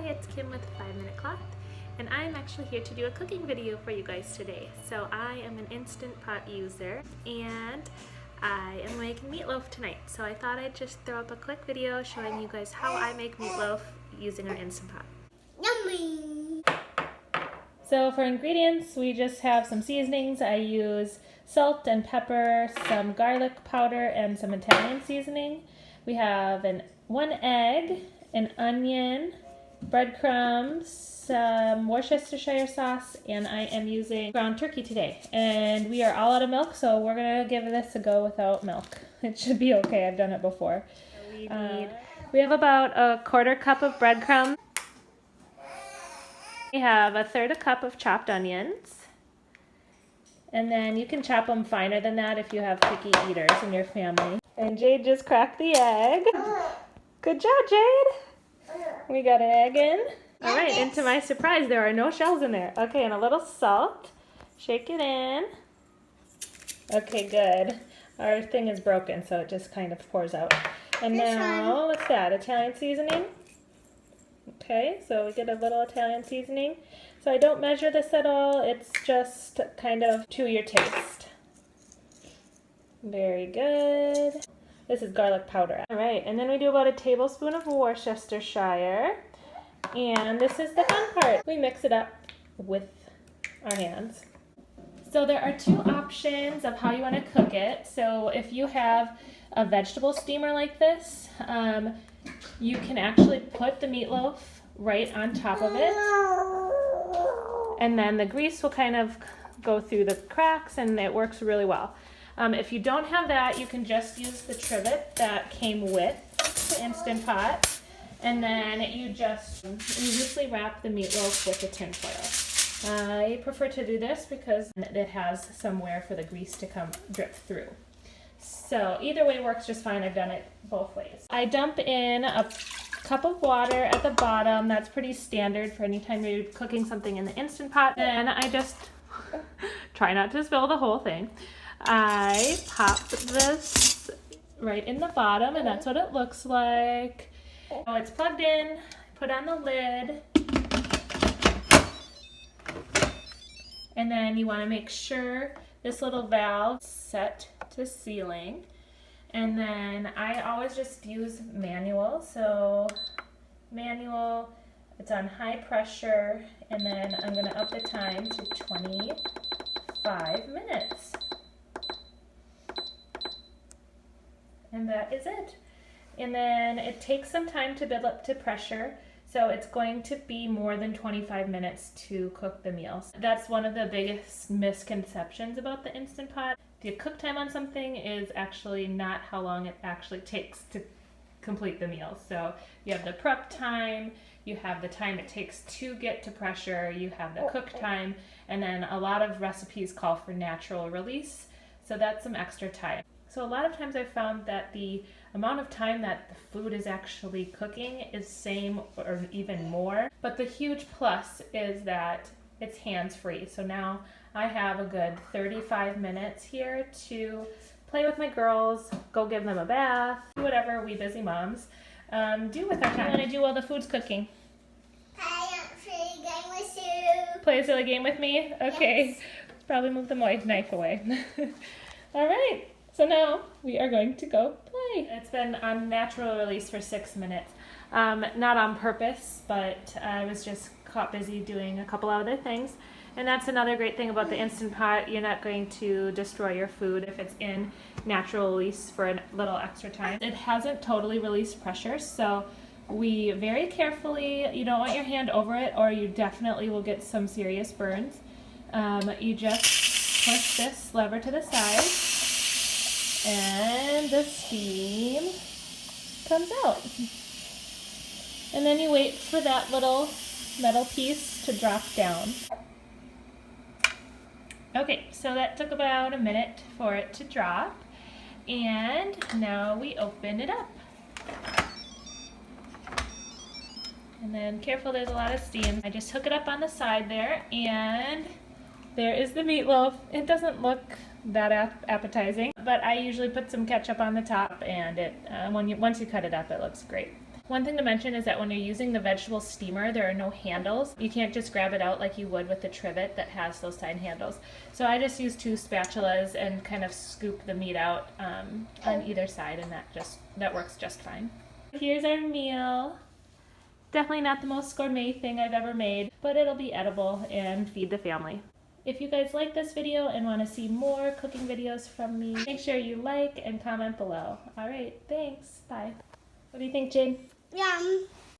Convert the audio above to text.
it's Kim with 5 Minute Clock, and I'm actually here to do a cooking video for you guys today. So I am an Instant Pot user, and I am making meatloaf tonight. So I thought I'd just throw up a quick video showing you guys how I make meatloaf using our Instant Pot. Yummy! So for ingredients, we just have some seasonings. I use salt and pepper, some garlic powder, and some Italian seasoning. We have one egg, an onion, breadcrumbs, some Worcestershire sauce, and I am using ground turkey today. And we are all out of milk, so we're gonna give this a go without milk. It should be okay, I've done it before. We have about a 1/4 cup of breadcrumbs. We have a 1/3 cup of chopped onions. And then you can chop them finer than that if you have picky eaters in your family. And Jade just cracked the egg. Good job, Jade. We got an egg in. All right, and to my surprise, there are no shells in there. Okay, and a little salt. Shake it in. Okay, good. Our thing is broken, so it just kind of pours out. And now, what's that? Italian seasoning? Okay, so we get a little Italian seasoning. So I don't measure this at all. It's just kind of to your taste. Very good. This is garlic powder. All right, and then we do about a tablespoon of Worcestershire. And this is the fun part. We mix it up with our hands. So there are two options of how you want to cook it. So if you have a vegetable steamer like this, you can actually put the meatloaf right on top of it. And then the grease will kind of go through the cracks and it works really well. If you don't have that, you can just use the trivet that came with the Instant Pot. And then you just loosely wrap the meatloaf with the tin foil. I prefer to do this because it has somewhere for the grease to come drip through. So either way works just fine. I've done it both ways. I dump in a cup of water at the bottom. That's pretty standard for any time you're cooking something in the Instant Pot. Then I just try not to spill the whole thing. I pop this right in the bottom, and that's what it looks like. So it's plugged in, put on the lid, and then you want to make sure this little valve is set to sealing. And then I always just use manual. So manual, it's on high pressure, and then I'm going to up the time to 25 minutes. And that is it. And then it takes some time to build up to pressure, so it's going to be more than 25 minutes to cook the meals. That's one of the biggest misconceptions about the Instant Pot. The cook time on something is actually not how long it actually takes to complete the meal. So you have the prep time, you have the time it takes to get to pressure, you have the cook time, and then a lot of recipes call for natural release, so that's some extra time. So a lot of times I've found that the amount of time that the food is actually cooking is same or even more. But the huge plus is that it's hands-free. So now I have a good 35 minutes here to play with my girls, go give them a bath, do whatever we busy moms do with our time. What do you want to do while the food's cooking? Play a silly game with you. Play a silly game with me? Okay. Yes. Probably move the knife away. All right. So now we are going to go play. It's been on natural release for 6 minutes. Not on purpose, but I was just caught busy doing a couple other things. And that's another great thing about the Instant Pot. You're not going to destroy your food if it's in natural release for a little extra time. It hasn't totally released pressure, so we very carefully, you don't want your hand over it or you definitely will get some serious burns. You just push this lever to the side, and the steam comes out. And then you wait for that little metal piece to drop down. Okay, so that took about a minute for it to drop. And now we open it up. And then careful, there's a lot of steam. I just hook it up on the side there, and there is the meatloaf. It doesn't look that appetizing, but I usually put some ketchup on the top, and once you cut it up, it looks great. One thing to mention is that when you're using the vegetable steamer, there are no handles. You can't just grab it out like you would with the trivet that has those side handles. So I just use 2 spatulas and kind of scoop the meat out on either side, and that works just fine. Here's our meal. Definitely not the most gourmet thing I've ever made, but it'll be edible and feed the family. If you guys like this video and want to see more cooking videos from me, make sure you like and comment below. All right, thanks. Bye. What do you think, Jane? Yum.